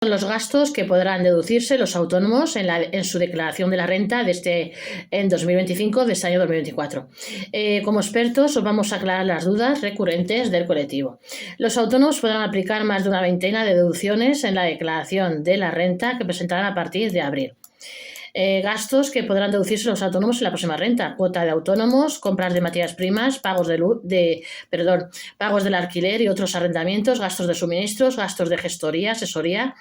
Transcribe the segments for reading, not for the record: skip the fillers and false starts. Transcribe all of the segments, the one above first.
Son los gastos que podrán deducirse los autónomos en su declaración de la renta en 2025 de este año 2024. Como expertos os vamos a aclarar las dudas recurrentes del colectivo. Los autónomos podrán aplicar más de una veintena de deducciones en la declaración de la renta que presentarán a partir de abril. Gastos que podrán deducirse los autónomos en la próxima renta: cuota de autónomos, compras de materias primas, pagos del alquiler y otros arrendamientos, gastos de suministros, gastos de gestoría, asesoría,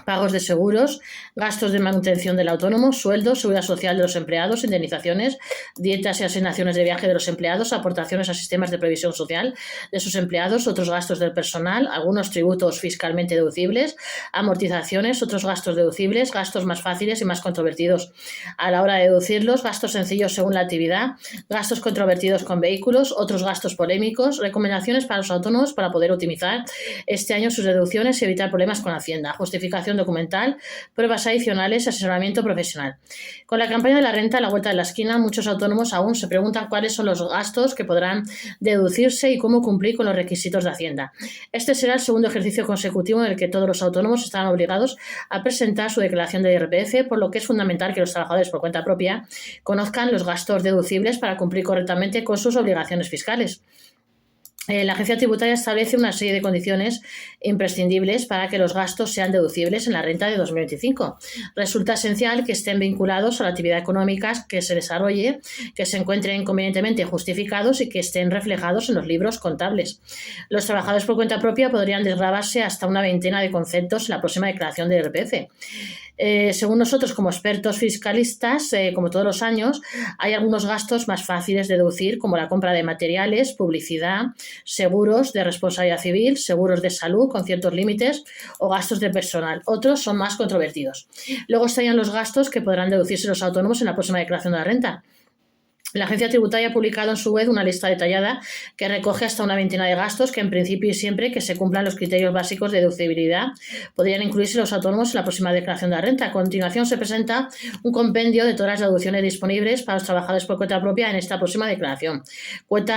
pagos de seguros, gastos de manutención del autónomo, sueldos, seguridad social de los empleados, indemnizaciones, dietas y asignaciones de viaje de los empleados, aportaciones a sistemas de previsión social de sus empleados, otros gastos del personal, algunos tributos fiscalmente deducibles, amortizaciones, otros gastos deducibles, gastos más fáciles y más controvertidos a la hora de deducirlos, gastos sencillos según la actividad, gastos controvertidos con vehículos, otros gastos polémicos, recomendaciones para los autónomos para poder optimizar este año sus deducciones y evitar problemas con Hacienda, justificación documental, pruebas adicionales, asesoramiento profesional. Con la campaña de la renta a la vuelta de la esquina, muchos autónomos aún se preguntan cuáles son los gastos que podrán deducirse y cómo cumplir con los requisitos de Hacienda. Este será el segundo ejercicio consecutivo en el que todos los autónomos estarán obligados a presentar su declaración de IRPF, por lo que es fundamental que los trabajadores por cuenta propia conozcan los gastos deducibles para cumplir correctamente con sus obligaciones fiscales. La Agencia Tributaria establece una serie de condiciones imprescindibles para que los gastos sean deducibles en la renta de 2025. Resulta esencial que estén vinculados a la actividad económica que se desarrolle, que se encuentren convenientemente justificados y que estén reflejados en los libros contables. Los trabajadores por cuenta propia podrían desgravarse hasta una veintena de conceptos en la próxima declaración de IRPF. Según nosotros, como expertos fiscalistas, como todos los años, hay algunos gastos más fáciles de deducir, como la compra de materiales, publicidad, seguros de responsabilidad civil, seguros de salud con ciertos límites o gastos de personal. Otros son más controvertidos. Luego estarían los gastos que podrán deducirse los autónomos en la próxima declaración de la renta. La Agencia Tributaria ha publicado en su web una lista detallada que recoge hasta una veintena de gastos que, en principio y siempre que se cumplan los criterios básicos de deducibilidad, podrían incluirse los autónomos en la próxima declaración de la renta. A continuación se presenta un compendio de todas las deducciones disponibles para los trabajadores por cuenta propia en esta próxima declaración.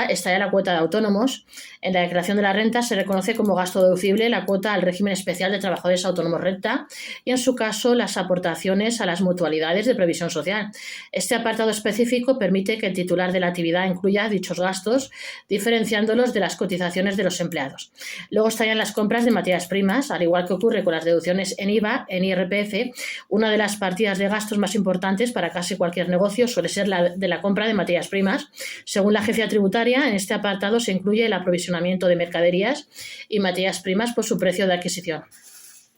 Estaría la cuota de autónomos. En la declaración de la renta se reconoce como gasto deducible la cuota al régimen especial de trabajadores autónomos renta y, en su caso, las aportaciones a las mutualidades de previsión social. Este apartado específico permite que el titular de la actividad incluya dichos gastos, diferenciándolos de las cotizaciones de los empleados. Luego estarían las compras de materias primas, al igual que ocurre con las deducciones en IVA, en IRPF. Una de las partidas de gastos más importantes para casi cualquier negocio suele ser la de la compra de materias primas. Según la Agencia Tributaria, en este apartado se incluye el aprovisionamiento de mercaderías y materias primas por su precio de adquisición.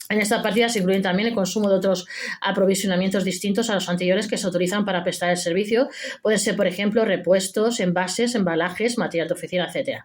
En esta partida se incluyen también el consumo de otros aprovisionamientos distintos a los anteriores que se autorizan para prestar el servicio. Pueden ser, por ejemplo, repuestos, envases, embalajes, material de oficina, etc.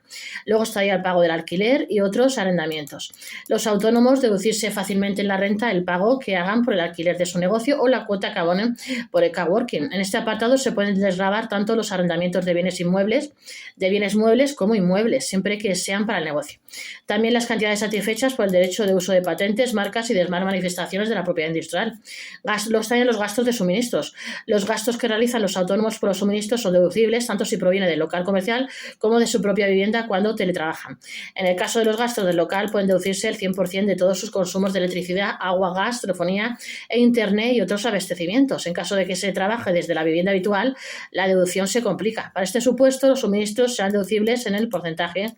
Luego estaría el pago del alquiler y otros arrendamientos. Los autónomos deducirse fácilmente en la renta el pago que hagan por el alquiler de su negocio o la cuota que abonen por el coworking. En este apartado se pueden desgravar tanto los arrendamientos de bienes muebles como inmuebles, siempre que sean para el negocio. También las cantidades satisfechas por el derecho de uso de patentes, marcas y demás manifestaciones de la propiedad industrial. También los gastos de suministros. Los gastos que realizan los autónomos por los suministros son deducibles tanto si proviene del local comercial como de su propia vivienda cuando teletrabajan. En el caso de los gastos del local pueden deducirse el 100% de todos sus consumos de electricidad, agua, gas, telefonía e internet y otros abastecimientos. En caso de que se trabaje desde la vivienda habitual, la deducción se complica. Para este supuesto, los suministros serán deducibles en el porcentaje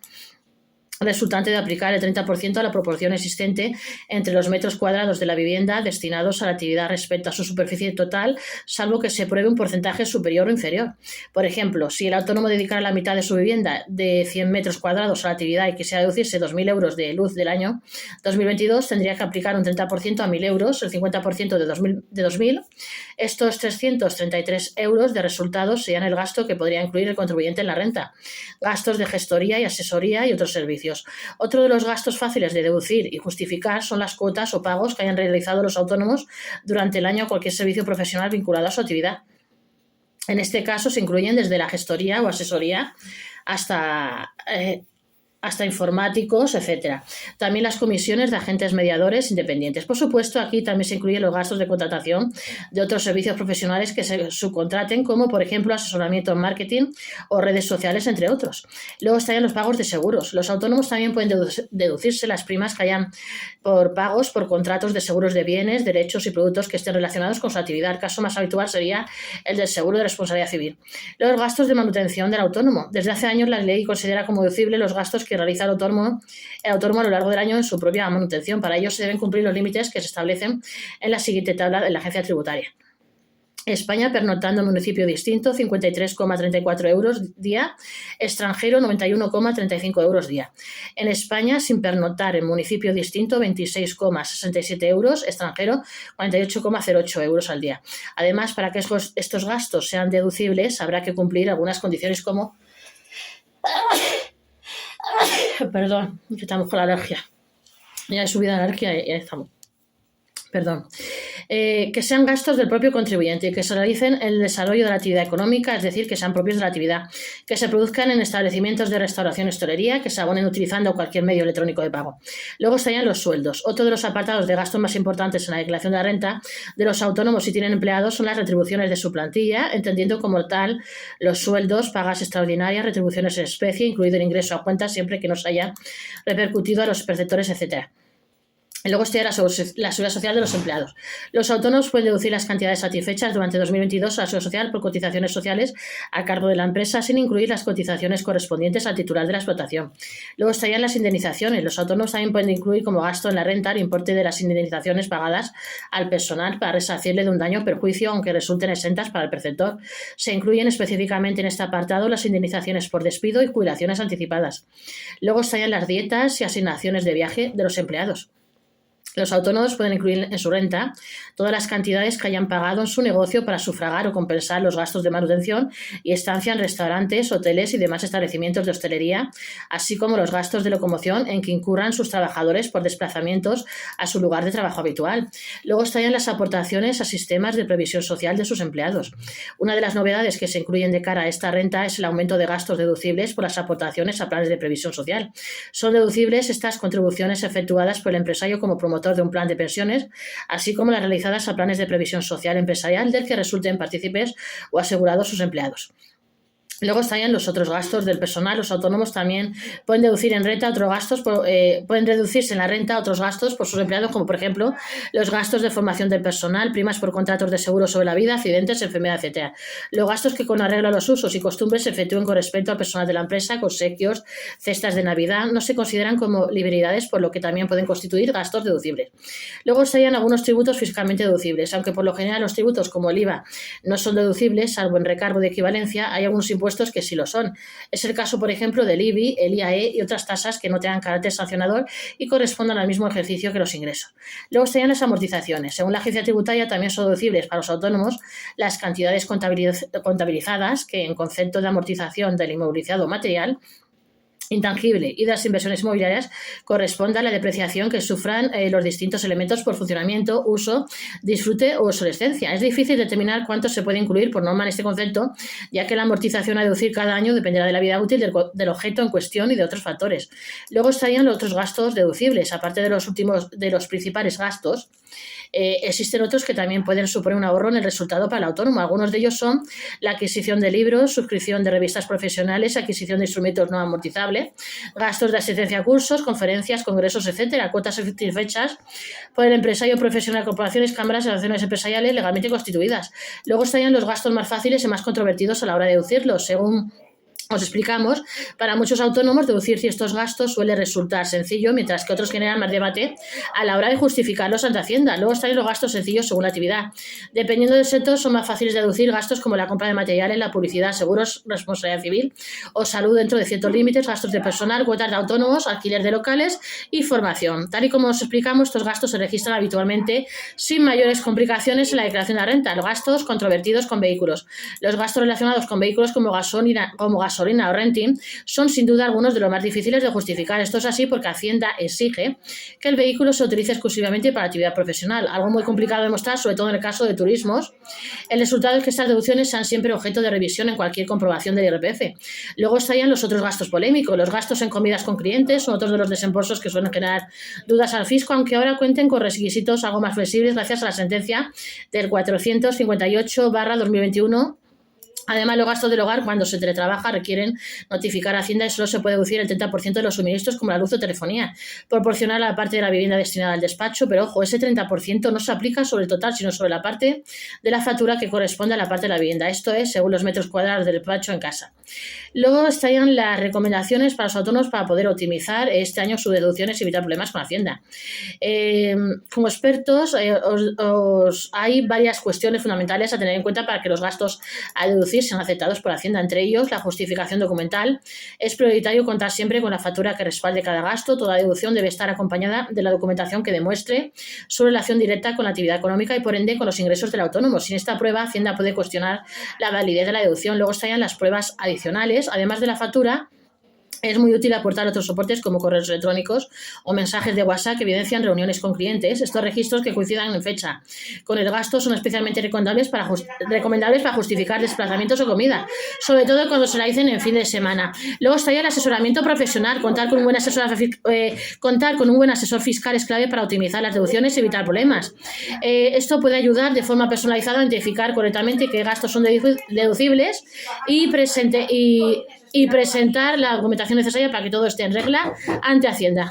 resultante de aplicar el 30% a la proporción existente entre los metros cuadrados de la vivienda destinados a la actividad respecto a su superficie total, salvo que se pruebe un porcentaje superior o inferior. Por ejemplo, si el autónomo dedicara la mitad de su vivienda de 100 metros cuadrados a la actividad y quisiera deducirse 2.000 euros de luz del año 2022, tendría que aplicar un 30% a 1.000 euros, el 50% de 2.000. Estos 333 euros de resultados serían el gasto que podría incluir el contribuyente en la renta. Gastos de gestoría y asesoría y otros servicios. Otro de los gastos fáciles de deducir y justificar son las cuotas o pagos que hayan realizado los autónomos durante el año a cualquier servicio profesional vinculado a su actividad. En este caso se incluyen desde la gestoría o asesoría hasta hasta informáticos, etcétera. También las comisiones de agentes mediadores independientes. Por supuesto, aquí también se incluyen los gastos de contratación de otros servicios profesionales que se subcontraten, como por ejemplo asesoramiento en marketing o redes sociales, entre otros. Luego estarían los pagos de seguros. Los autónomos también pueden deducirse las primas que hayan por pagos por contratos de seguros de bienes, derechos y productos que estén relacionados con su actividad. El caso más habitual sería el del seguro de responsabilidad civil. Los gastos de manutención del autónomo. Desde hace años la ley considera como deducible los gastos que realiza el autónomo a lo largo del año en su propia manutención. Para ello se deben cumplir los límites que se establecen en la siguiente tabla de la agencia tributaria. España, pernoctando en municipio distinto, 53,34 euros día. Extranjero, 91,35 euros día. En España, sin pernoctar en municipio distinto, 26,67 euros. Extranjero, 48,08 euros al día. Además, para que estos gastos sean deducibles, habrá que cumplir algunas condiciones como... Perdón, que estamos con la alergia. Ya he subido la alergia y ya estamos. Perdón. Que sean gastos del propio contribuyente y que se realicen en el desarrollo de la actividad económica, es decir, que sean propios de la actividad, que se produzcan en establecimientos de restauración y hostelería, que se abonen utilizando cualquier medio electrónico de pago. Luego estarían los sueldos. Otro de los apartados de gastos más importantes en la declaración de la renta de los autónomos si tienen empleados son las retribuciones de su plantilla, entendiendo como tal los sueldos, pagas extraordinarias, retribuciones en especie, incluido el ingreso a cuenta siempre que nos haya repercutido a los perceptores, etcétera. Y luego está la seguridad social de los empleados. Los autónomos pueden deducir las cantidades satisfechas durante 2022 a la seguridad social por cotizaciones sociales a cargo de la empresa, sin incluir las cotizaciones correspondientes al titular de la explotación. Luego estarían las indemnizaciones. Los autónomos también pueden incluir como gasto en la renta el importe de las indemnizaciones pagadas al personal para resarcirle de un daño o perjuicio, aunque resulten exentas para el perceptor. Se incluyen específicamente en este apartado las indemnizaciones por despido y jubilaciones anticipadas. Luego estarían las dietas y asignaciones de viaje de los empleados. Los autónomos pueden incluir en su renta todas las cantidades que hayan pagado en su negocio para sufragar o compensar los gastos de manutención y estancia en restaurantes, hoteles y demás establecimientos de hostelería, así como los gastos de locomoción en que incurran sus trabajadores por desplazamientos a su lugar de trabajo habitual. Luego estarían las aportaciones a sistemas de previsión social de sus empleados. Una de las novedades que se incluyen de cara a esta renta es el aumento de gastos deducibles por las aportaciones a planes de previsión social. Son deducibles estas contribuciones efectuadas por el empresario como promotor de un plan de pensiones, así como las realizadas a planes de previsión social empresarial del que resulten partícipes o asegurados sus empleados. Luego estarían los otros gastos del personal. Los autónomos también pueden deducir en renta otros gastos, pueden reducirse en la renta otros gastos por sus empleados, como por ejemplo los gastos de formación del personal, primas por contratos de seguro sobre la vida, accidentes, enfermedad, etc. Los gastos que con arreglo a los usos y costumbres se efectúen con respecto al personal de la empresa, obsequios, cestas de Navidad, no se consideran como liberalidades, por lo que también pueden constituir gastos deducibles. Luego estarían algunos tributos fiscalmente deducibles, aunque por lo general los tributos como el IVA no son deducibles, salvo en recargo de equivalencia, hay algunos impuestos que sí lo son. Es el caso, por ejemplo, del IBI, el IAE y otras tasas que no tengan carácter sancionador y correspondan al mismo ejercicio que los ingresos. Luego estarían las amortizaciones. Según la agencia tributaria, también son deducibles para los autónomos las cantidades contabilizadas que, en concepto de amortización del inmovilizado material intangible y de las inversiones inmobiliarias, corresponde a la depreciación que sufran los distintos elementos por funcionamiento, uso, disfrute o obsolescencia. Es difícil determinar cuánto se puede incluir por norma en este concepto, ya que la amortización a deducir cada año dependerá de la vida útil del objeto en cuestión y de otros factores. Luego estarían los otros gastos deducibles. Aparte de los principales gastos, existen otros que también pueden suponer un ahorro en el resultado para el autónomo. Algunos de ellos son la adquisición de libros, suscripción de revistas profesionales, adquisición de instrumentos no amortizables, gastos de asistencia a cursos, conferencias, congresos, etcétera, cuotas satisfechas por el empresario profesional, corporaciones, cámaras, asociaciones empresariales legalmente constituidas. Luego estarían los gastos más fáciles y más controvertidos a la hora de deducirlos. Según os explicamos, para muchos autónomos deducir ciertos gastos suele resultar sencillo, mientras que otros generan más debate a la hora de justificarlos ante Hacienda. Luego están los gastos sencillos según la actividad. Dependiendo del sector, son más fáciles de deducir gastos como la compra de materiales, la publicidad, seguros, responsabilidad civil o salud dentro de ciertos límites, gastos de personal, cuotas de autónomos, alquiler de locales y formación. Tal y como os explicamos, estos gastos se registran habitualmente sin mayores complicaciones en la declaración de la renta. Los gastos controvertidos con vehículos. Los gastos relacionados con vehículos como gasolina gasolina o renting, son sin duda algunos de los más difíciles de justificar. Esto es así porque Hacienda exige que el vehículo se utilice exclusivamente para actividad profesional, algo muy complicado de demostrar, sobre todo en el caso de turismos. El resultado es que estas deducciones sean siempre objeto de revisión en cualquier comprobación del IRPF. Luego estarían los otros gastos polémicos. Los gastos en comidas con clientes son otros de los desembolsos que suelen generar dudas al fisco, aunque ahora cuenten con requisitos algo más flexibles gracias a la sentencia del 458/2021. Además, los gastos del hogar cuando se teletrabaja requieren notificar a Hacienda y solo se puede deducir el 30% de los suministros como la luz o telefonía, proporcional a la parte de la vivienda destinada al despacho, pero ojo, ese 30% no se aplica sobre el total, sino sobre la parte de la factura que corresponde a la parte de la vivienda. Esto es según los metros cuadrados del despacho en casa. Luego estarían las recomendaciones para los autónomos para poder optimizar este año sus deducciones y evitar problemas con Hacienda. Como expertos, hay varias cuestiones fundamentales a tener en cuenta para que los gastos a deducir sean aceptados por Hacienda. Entre ellos, la justificación documental. Es prioritario contar siempre con la factura que respalde cada gasto. Toda deducción debe estar acompañada de la documentación que demuestre su relación directa con la actividad económica y, por ende, con los ingresos del autónomo. Sin esta prueba, Hacienda puede cuestionar la validez de la deducción. Luego estarían las pruebas adicionales. Además de la factura, es muy útil aportar otros soportes como correos electrónicos o mensajes de WhatsApp que evidencian reuniones con clientes. Estos registros que coincidan en fecha con el gasto son especialmente recomendables para justificar desplazamientos o comida, sobre todo cuando se realicen en fin de semana. Luego estaría el asesoramiento profesional. Contar con un buen asesor fiscal es clave para optimizar las deducciones y evitar problemas. Esto puede ayudar de forma personalizada a identificar correctamente qué gastos son deducibles y presentar la documentación necesaria para que todo esté en regla ante Hacienda.